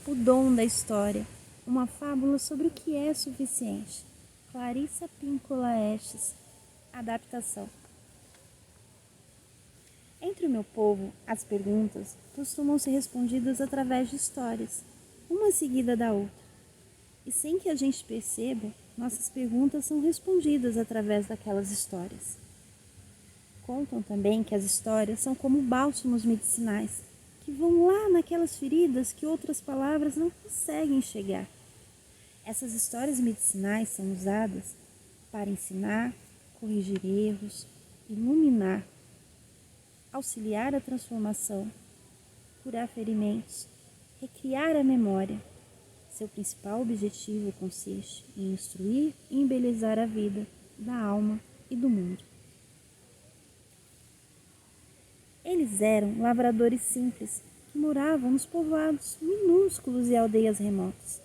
O Dom da História, uma fábula sobre o que é suficiente. Clarissa Pinkola Estes, adaptação. Entre o meu povo, as perguntas costumam ser respondidas através de histórias, uma seguida da outra. E sem que a gente perceba, nossas perguntas são respondidas através daquelas histórias. Contam também que as histórias são como bálsamos medicinais, que vão lá naquelas feridas que outras palavras não conseguem chegar. Essas histórias medicinais são usadas para ensinar, corrigir erros, iluminar, auxiliar a transformação, curar ferimentos, recriar a memória. Seu principal objetivo consiste em instruir e embelezar a vida da alma e do mundo. Eles eram lavradores simples que moravam nos povoados minúsculos e aldeias remotas.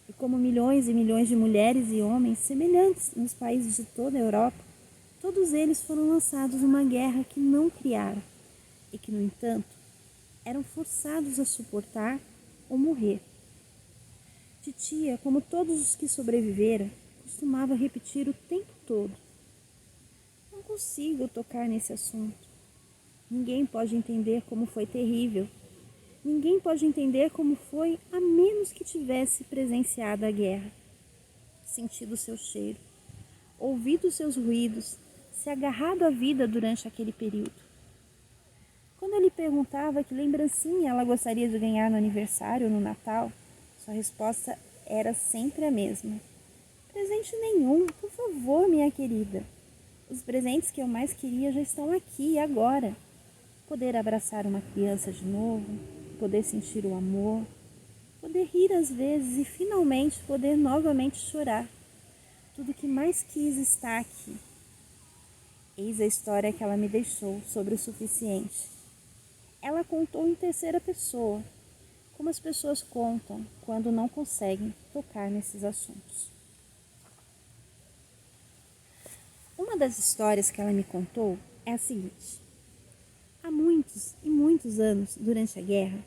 E como milhões e milhões de mulheres e homens semelhantes nos países de toda a Europa, todos eles foram lançados numa guerra que não criaram e que, no entanto, eram forçados a suportar ou morrer. Titia, como todos os que sobreviveram, costumava repetir o tempo todo: "Não consigo tocar nesse assunto. Ninguém pode entender como foi terrível. Ninguém pode entender como foi a menos que tivesse presenciado a guerra, sentido seu cheiro, ouvido seus ruídos, se agarrado à vida durante aquele período." Quando eu lhe perguntava que lembrancinha ela gostaria de ganhar no aniversário ou no Natal, sua resposta era sempre a mesma: "Presente nenhum, por favor, minha querida. Os presentes que eu mais queria já estão aqui, agora. Poder abraçar uma criança de novo, poder sentir o amor, poder rir às vezes e finalmente poder novamente chorar. Tudo que mais quis está aqui." Eis a história que ela me deixou sobre o suficiente. Ela contou em terceira pessoa, como as pessoas contam quando não conseguem tocar nesses assuntos. Uma das histórias que ela me contou é a seguinte: há muitos e muitos anos, durante a guerra,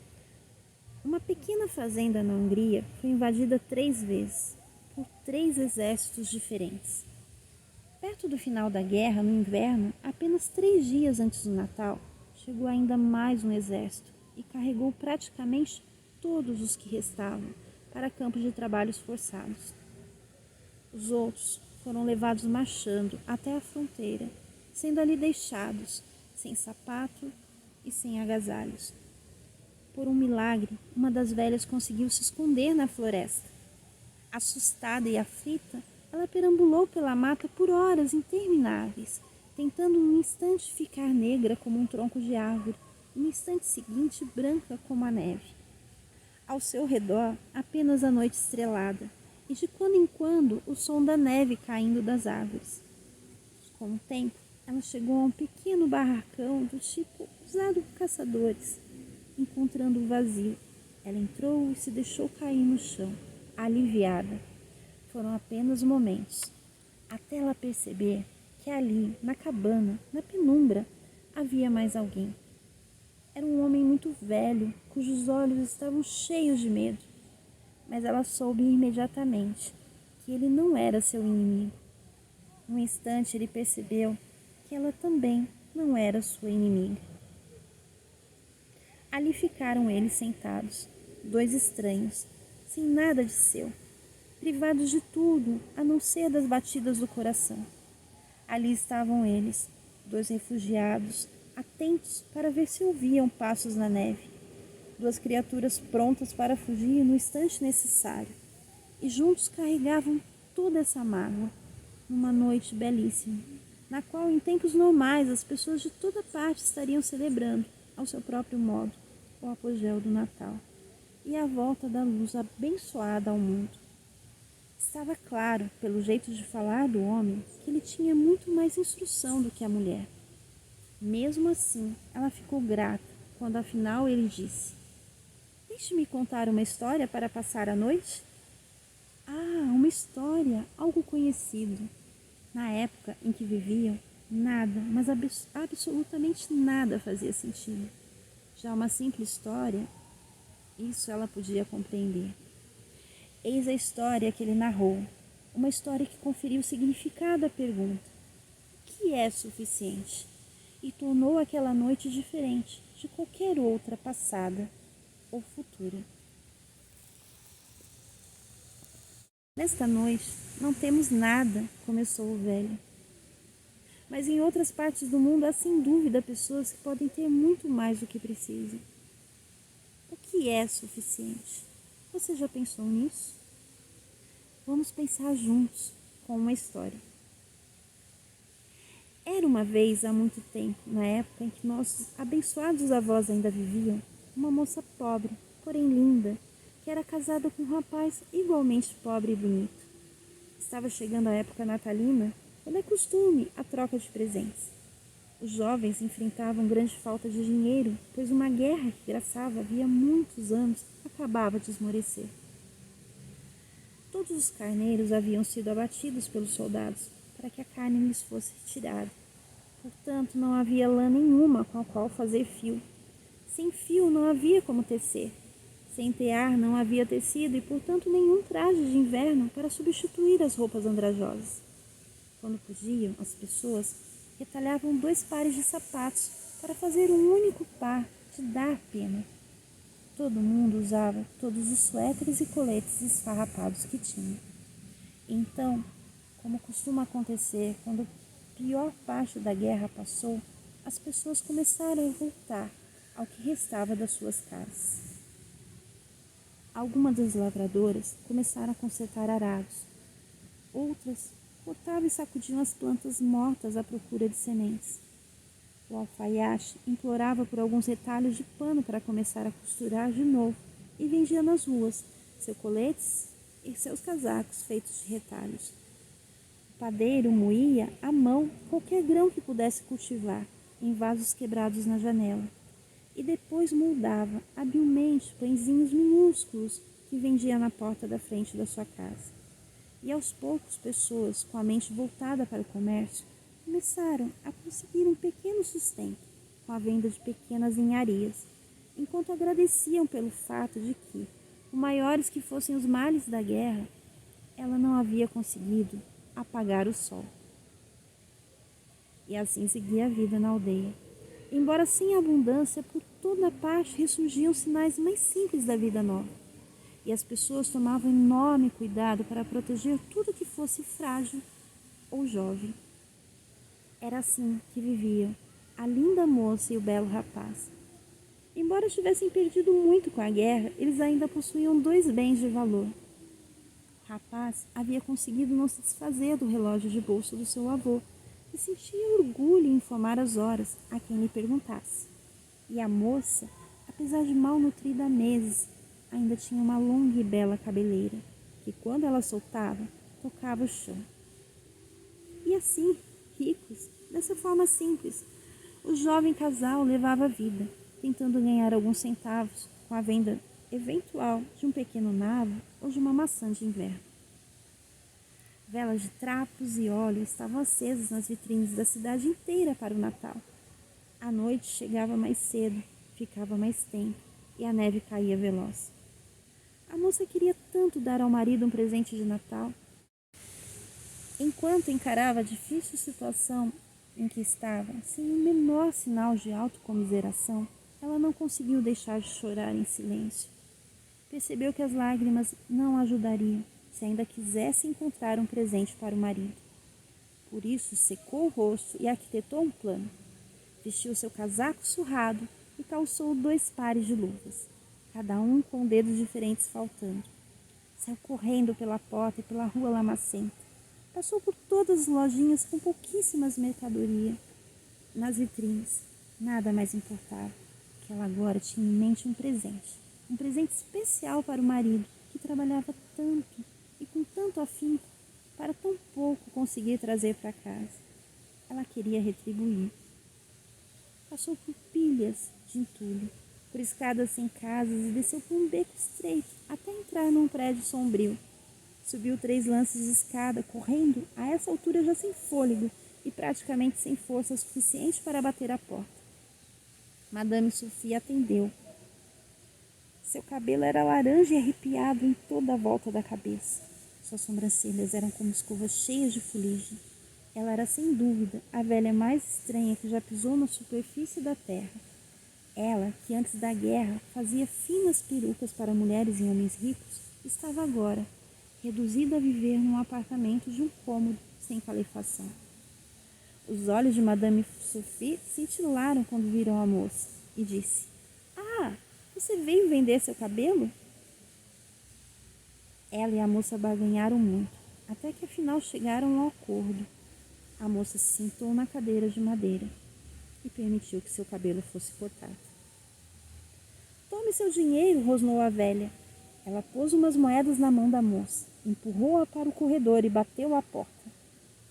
uma pequena fazenda na Hungria foi invadida 3 vezes, por 3 exércitos diferentes. Perto do final da guerra, no inverno, apenas 3 dias antes do Natal, chegou ainda mais um exército e carregou praticamente todos os que restavam para campos de trabalhos forçados. Os outros foram levados marchando até a fronteira, sendo ali deixados, sem sapato e sem agasalhos. Por um milagre, uma das velhas conseguiu se esconder na floresta. Assustada e aflita, ela perambulou pela mata por horas intermináveis, tentando num instante ficar negra como um tronco de árvore, e no instante seguinte branca como a neve. Ao seu redor, apenas a noite estrelada, e de quando em quando o som da neve caindo das árvores. Com o tempo, ela chegou a um pequeno barracão do tipo usado por caçadores. Encontrando o vazio, ela entrou e se deixou cair no chão, aliviada. Foram apenas momentos, até ela perceber que ali, na cabana, na penumbra, havia mais alguém. Era um homem muito velho, cujos olhos estavam cheios de medo, mas ela soube imediatamente que ele não era seu inimigo. Num instante ele percebeu que ela também não era sua inimiga. Ali ficaram eles sentados, 2 estranhos, sem nada de seu, privados de tudo, a não ser das batidas do coração. Ali estavam eles, 2 refugiados, atentos para ver se ouviam passos na neve, 2 criaturas prontas para fugir no instante necessário, e juntos carregavam toda essa mágoa, numa noite belíssima, na qual em tempos normais as pessoas de toda parte estariam celebrando, ao seu próprio modo, o apogeu do Natal e a volta da luz abençoada ao mundo. Estava claro, pelo jeito de falar do homem, que ele tinha muito mais instrução do que a mulher. Mesmo assim, ela ficou grata quando afinal ele disse: "Deixe-me contar uma história para passar a noite?" Ah, uma história, algo conhecido. Na época em que viviam, nada, mas absolutamente nada fazia sentido. Já uma simples história, Isso ela podia compreender. Eis a história que ele narrou, uma história que conferiu significado à pergunta: o que é suficiente? E tornou aquela noite diferente de qualquer outra passada ou futura. Nesta noite não temos nada, começou o velho. Mas em outras partes do mundo há sem dúvida pessoas que podem ter muito mais do que precisam. O que é suficiente? Você já pensou nisso? Vamos pensar juntos com uma história. Era uma vez, há muito tempo, na época em que nossos abençoados avós ainda viviam, uma moça pobre, porém linda, que era casada com um rapaz igualmente pobre e bonito. Estava chegando a época natalina, quando é costume a troca de presentes. Os jovens enfrentavam grande falta de dinheiro, pois uma guerra que graçava havia muitos anos acabava de esmorecer. Todos os carneiros haviam sido abatidos pelos soldados, para que a carne lhes fosse retirada. Portanto, não havia lã nenhuma com a qual fazer fio. Sem fio não havia como tecer. Sem tear não havia tecido e, portanto, nenhum traje de inverno para substituir as roupas andrajosas. Quando podiam, as pessoas retalhavam 2 pares de sapatos para fazer um único par de dar pena. Todo mundo usava todos os suéteres e coletes esfarrapados que tinha. Então, como costuma acontecer quando a pior parte da guerra passou, as pessoas começaram a voltar ao que restava das suas casas. Algumas das lavradoras começaram a consertar arados. Outras cortavam e sacudiam as plantas mortas à procura de sementes. O alfaiate implorava por alguns retalhos de pano para começar a costurar de novo e vendia nas ruas seus coletes e seus casacos feitos de retalhos. O padeiro moía à mão qualquer grão que pudesse cultivar em vasos quebrados na janela e depois moldava habilmente pãezinhos minúsculos que vendia na porta da frente da sua casa. E aos poucos pessoas com a mente voltada para o comércio começaram a conseguir um pequeno sustento com a venda de pequenas enharias, enquanto agradeciam pelo fato de que, por maiores que fossem os males da guerra, ela não havia conseguido apagar o sol. E assim seguia a vida na aldeia. Embora sem abundância, por toda parte ressurgiam sinais mais simples da vida nova. E as pessoas tomavam enorme cuidado para proteger tudo que fosse frágil ou jovem. Era assim que viviam a linda moça e o belo rapaz. Embora tivessem perdido muito com a guerra, eles ainda possuíam 2 bens de valor. O rapaz havia conseguido não se desfazer do relógio de bolso do seu avô e sentia orgulho em informar as horas a quem lhe perguntasse. E a moça, apesar de mal nutrida há meses, ainda tinha uma longa e bela cabeleira, que quando ela soltava, tocava o chão. E assim, ricos, dessa forma simples, o jovem casal levava a vida, tentando ganhar alguns centavos com a venda eventual de um pequeno nabo ou de uma maçã de inverno. Velas de trapos e óleo estavam acesas nas vitrines da cidade inteira para o Natal. A noite chegava mais cedo, ficava mais tempo e a neve caía veloz. A moça queria tanto dar ao marido um presente de Natal. Enquanto encarava a difícil situação em que estava, sem o menor sinal de autocomiseração, ela não conseguiu deixar de chorar em silêncio. Percebeu que as lágrimas não ajudariam se ainda quisesse encontrar um presente para o marido. Por isso, secou o rosto e arquitetou um plano. Vestiu seu casaco surrado e calçou 2 pares de luvas, cada um com dedos diferentes faltando. Saiu correndo pela porta e pela rua lamacenta. Passou por todas as lojinhas com pouquíssimas mercadorias. Nas vitrines, nada mais importava, que ela agora tinha em mente um presente especial para o marido, que trabalhava tanto e com tanto afinco para tão pouco conseguir trazer para casa. Ela queria retribuir. Passou por pilhas de entulho, por escadas sem casas e desceu por um beco estreito até entrar num prédio sombrio. Subiu 3 lances de escada, correndo, a essa altura já sem fôlego e praticamente sem força suficiente para bater a porta. Madame Sophie atendeu. Seu cabelo era laranja e arrepiado em toda a volta da cabeça. Suas sobrancelhas eram como escovas cheias de fuligem. Ela era, sem dúvida, a velha mais estranha que já pisou na superfície da terra. Ela, que antes da guerra fazia finas perucas para mulheres e homens ricos, estava agora reduzida a viver num apartamento de um cômodo sem calefação. Os olhos de Madame Sophie cintilaram quando viram a moça e disse: "Ah, você veio vender seu cabelo?" Ela e a moça barganharam muito, até que afinal chegaram a um acordo. A moça se sentou na cadeira de madeira e permitiu que seu cabelo fosse cortado. "Tome seu dinheiro", rosnou a velha. Ela pôs umas moedas na mão da moça, empurrou-a para o corredor e bateu à porta.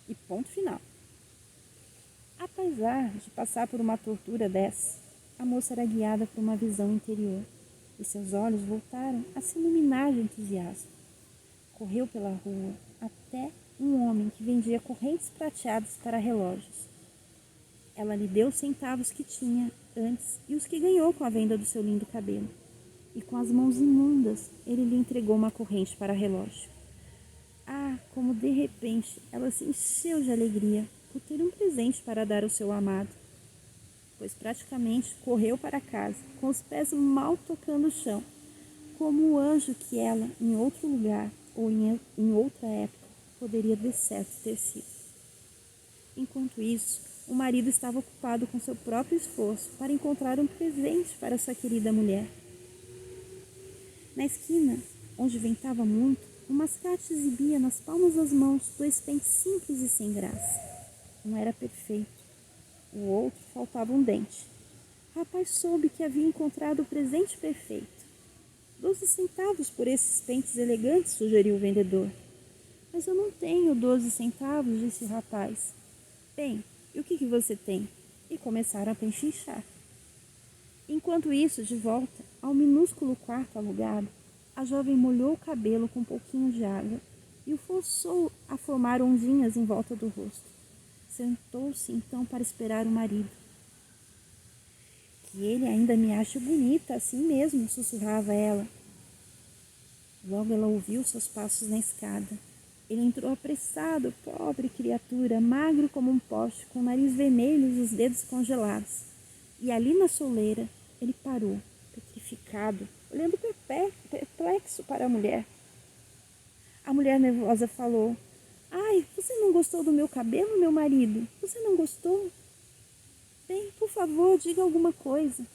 E ponto final. Apesar de passar por uma tortura dessa, a moça era guiada por uma visão interior, e seus olhos voltaram a se iluminar de entusiasmo. Correu pela rua até um homem que vendia correntes prateadas para relógios. Ela lhe deu os centavos que tinha antes e os que ganhou com a venda do seu lindo cabelo. E com as mãos imundas, ele lhe entregou uma corrente para relógio. Ah, como de repente ela se encheu de alegria por ter um presente para dar ao seu amado, pois praticamente correu para casa, com os pés mal tocando o chão, como o anjo que ela, em outro lugar ou em outra época, poderia de certo ter sido. Enquanto isso, o marido estava ocupado com seu próprio esforço para encontrar um presente para sua querida mulher. Na esquina, onde ventava muito, um mascate exibia nas palmas das mãos 2 pentes simples e sem graça. Um era perfeito, o outro faltava um dente. O rapaz soube que havia encontrado o presente perfeito. 12 centavos por esses pentes elegantes, sugeriu o vendedor. Mas eu não tenho 12 centavos, disse o rapaz. Bem, e o que você tem? E começaram a pechinchar. Enquanto isso, de volta ao minúsculo quarto alugado, a jovem molhou o cabelo com um pouquinho de água e o forçou a formar ondinhas em volta do rosto. Sentou-se então para esperar o marido. Que ele ainda me ache bonita, assim mesmo, sussurrava ela. Logo ela ouviu seus passos na escada. Ele entrou apressado, pobre criatura, magro como um poste, com o nariz vermelho e os dedos congelados. E ali na soleira, ele parou, petrificado, olhando perplexo para a mulher. A mulher nervosa falou: "Ai, você não gostou do meu cabelo, meu marido? Você não gostou? Bem, por favor, diga alguma coisa."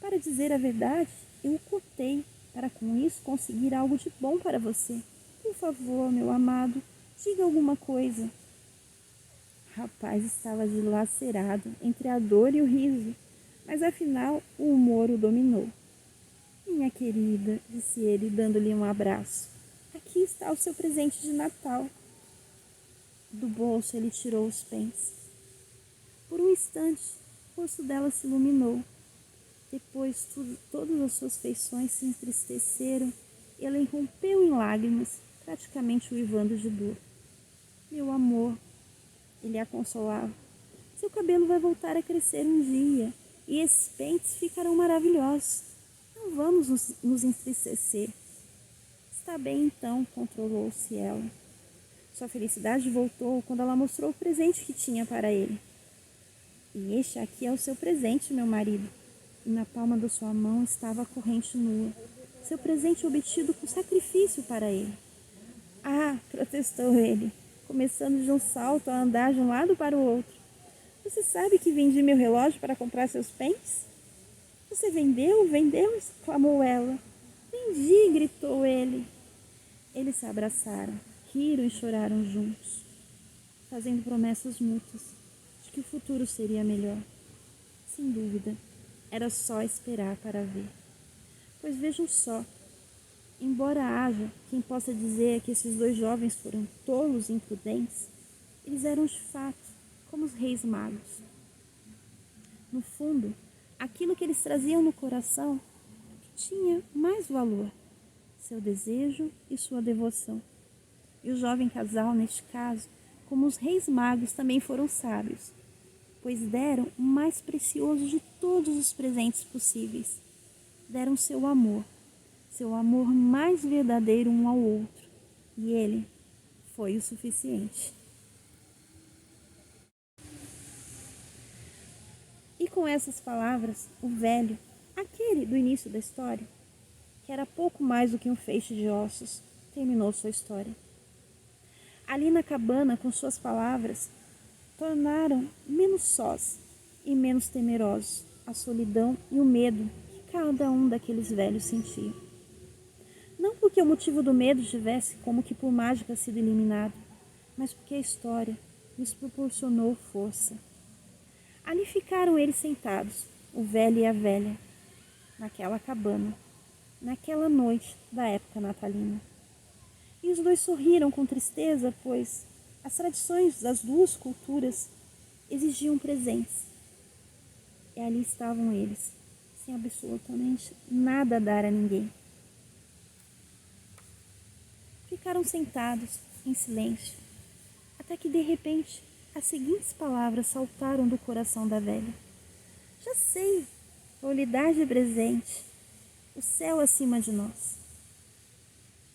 "Para dizer a verdade, eu o cortei, para com isso conseguir algo de bom para você. Por favor, meu amado, diga alguma coisa." O rapaz estava dilacerado entre a dor e o riso, mas afinal o humor o dominou. "Minha querida", disse ele, dando-lhe um abraço, "aqui está o seu presente de Natal." Do bolso ele tirou os pence. Por um instante, o rosto dela se iluminou. Depois, todas as suas feições se entristeceram e ela irrompeu em lágrimas, praticamente uivando de dor. "Meu amor", ele a consolava, "seu cabelo vai voltar a crescer um dia e esses pentes ficarão maravilhosos. Não vamos nos entristecer." "Está bem então", controlou-se ela. Sua felicidade voltou quando ela mostrou o presente que tinha para ele. "E este aqui é o seu presente, meu marido." E na palma da sua mão estava a corrente nua, seu presente obtido com sacrifício para ele. "Ah", protestou ele, começando de um salto a andar de um lado para o outro. "Você sabe que vendi meu relógio para comprar seus pentes?" "Você vendeu? Vendeu?" exclamou ela. "Vendi", gritou ele. Eles se abraçaram, riram e choraram juntos, fazendo promessas mútuas de que o futuro seria melhor. Sem dúvida, era só esperar para ver. Pois vejam só, embora haja quem possa dizer que esses 2 jovens foram tolos e imprudentes, eles eram de fato como os reis magos. No fundo, aquilo que eles traziam no coração tinha mais valor: seu desejo e sua devoção. E o jovem casal, neste caso, como os reis magos, também foram sábios, pois deram o mais precioso de todos os presentes possíveis: deram seu amor mais verdadeiro um ao outro, e ele foi o suficiente. E com essas palavras, o velho, aquele do início da história, que era pouco mais do que um feixe de ossos, terminou sua história. Ali na cabana, com suas palavras, tornaram menos sós e menos temerosos a solidão e o medo que cada um daqueles velhos sentia. Não porque o motivo do medo tivesse como que por mágica sido eliminado, mas porque a história lhes proporcionou força. Ali ficaram eles sentados, o velho e a velha, naquela cabana, naquela noite da época natalina. E os dois sorriram com tristeza, pois as tradições das duas culturas exigiam presentes. E ali estavam eles, sem absolutamente nada a dar a ninguém. Ficaram sentados, em silêncio, até que de repente as seguintes palavras saltaram do coração da velha. Já sei, vou lhe dar de presente o céu acima de nós.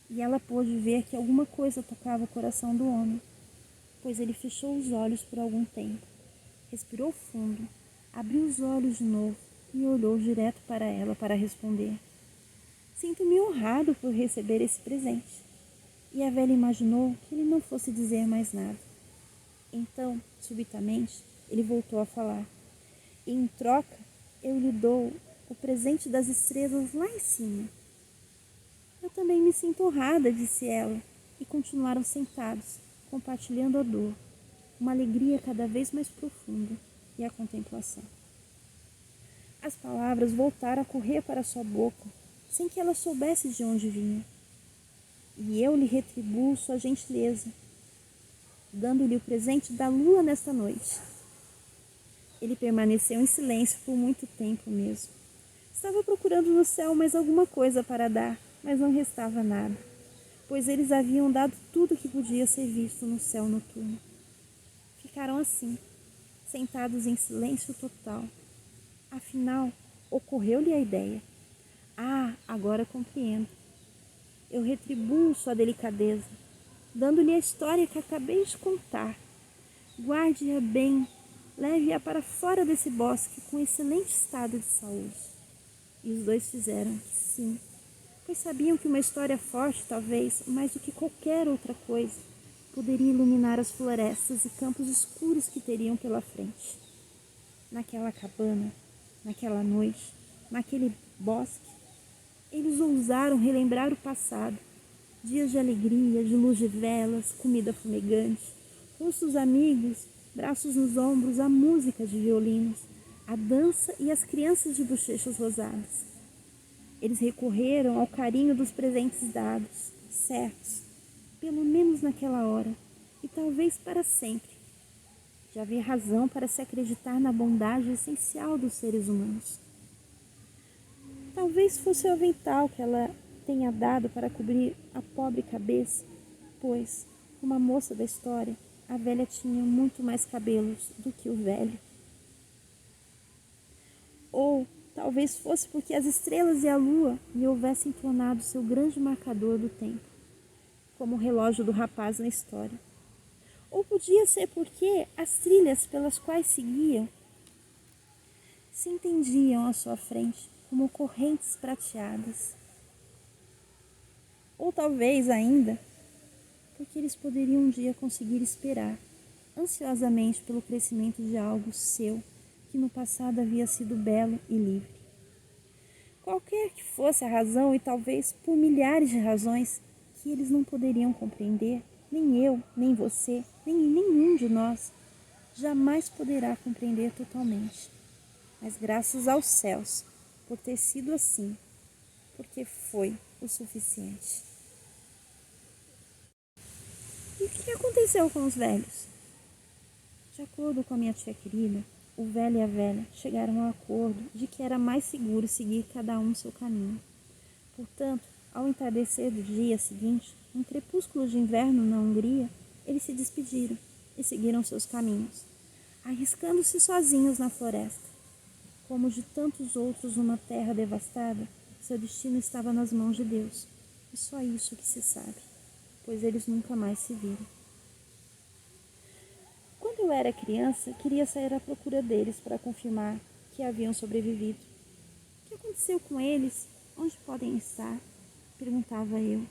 E ela pôde ver que alguma coisa tocava o coração do homem, pois ele fechou os olhos por algum tempo, respirou fundo, abriu os olhos de novo e olhou direto para ela para responder. Sinto-me honrado por receber esse presente. E a velha imaginou que ele não fosse dizer mais nada. Então, subitamente, ele voltou a falar. E em troca, eu lhe dou o presente das estrelas lá em cima. Eu também me sinto honrada, disse ela, e continuaram sentados, compartilhando a dor, uma alegria cada vez mais profunda e a contemplação. As palavras voltaram a correr para sua boca, sem que ela soubesse de onde vinham. E eu lhe retribuo sua gentileza, dando-lhe o presente da lua nesta noite. Ele permaneceu em silêncio por muito tempo mesmo. Estava procurando no céu mais alguma coisa para dar, mas não restava nada, pois eles haviam dado tudo que podia ser visto no céu noturno. Ficaram assim, sentados em silêncio total. Afinal, ocorreu-lhe a ideia. Ah, agora compreendo. Eu retribuo sua delicadeza, dando-lhe a história que acabei de contar. Guarde-a bem, leve-a para fora desse bosque com excelente estado de saúde. E os dois fizeram que sim, pois sabiam que uma história forte, talvez, mais do que qualquer outra coisa, poderia iluminar as florestas e campos escuros que teriam pela frente. Naquela cabana, naquela noite, naquele bosque, eles ousaram relembrar o passado, dias de alegria, de luz de velas, comida fumegante, rostos amigos, braços nos ombros, a música de violinos, a dança e as crianças de bochechas rosadas. Eles recorreram ao carinho dos presentes dados, certos, pelo menos naquela hora, e talvez para sempre, de haver razão para se acreditar na bondade essencial dos seres humanos. Talvez fosse o avental que ela tenha dado para cobrir a pobre cabeça, pois, como a moça da história, a velha tinha muito mais cabelos do que o velho. Ou talvez fosse porque as estrelas e a lua lhe houvessem tornado seu grande marcador do tempo, como o relógio do rapaz na história. Ou podia ser porque as trilhas pelas quais seguiam se entendiam à sua frente como correntes prateadas. Ou talvez ainda porque eles poderiam um dia conseguir esperar ansiosamente pelo crescimento de algo seu que no passado havia sido belo e livre. Qualquer que fosse a razão, e talvez por milhares de razões que eles não poderiam compreender, nem eu, nem você, nem nenhum de nós jamais poderá compreender totalmente. Mas graças aos céus, por ter sido assim, porque foi o suficiente. E o que aconteceu com os velhos? De acordo com a minha tia querida, o velho e a velha chegaram ao acordo de que era mais seguro seguir cada um seu caminho. Portanto, ao entardecer do dia seguinte, um crepúsculo de inverno na Hungria, eles se despediram e seguiram seus caminhos, arriscando-se sozinhos na floresta. Como de tantos outros numa terra devastada, Seu destino estava nas mãos de Deus. E só isso que se sabe, pois eles nunca mais se viram. Quando eu era criança, queria sair à procura deles para confirmar que haviam sobrevivido. O que aconteceu com eles? Onde podem estar? Perguntava eu.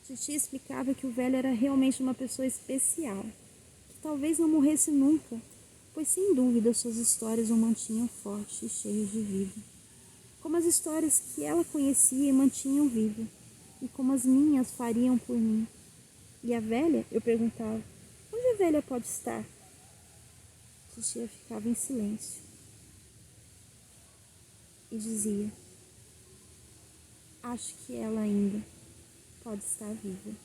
Titi explicava que o velho era realmente uma pessoa especial, que talvez não morresse nunca, pois sem dúvida suas histórias o mantinham forte e cheio de vida, como as histórias que ela conhecia e mantinham vivo, e como as minhas fariam por mim. E a velha? Eu perguntava. Onde a velha pode estar? Titia ficava em silêncio e dizia: acho que ela ainda pode estar viva.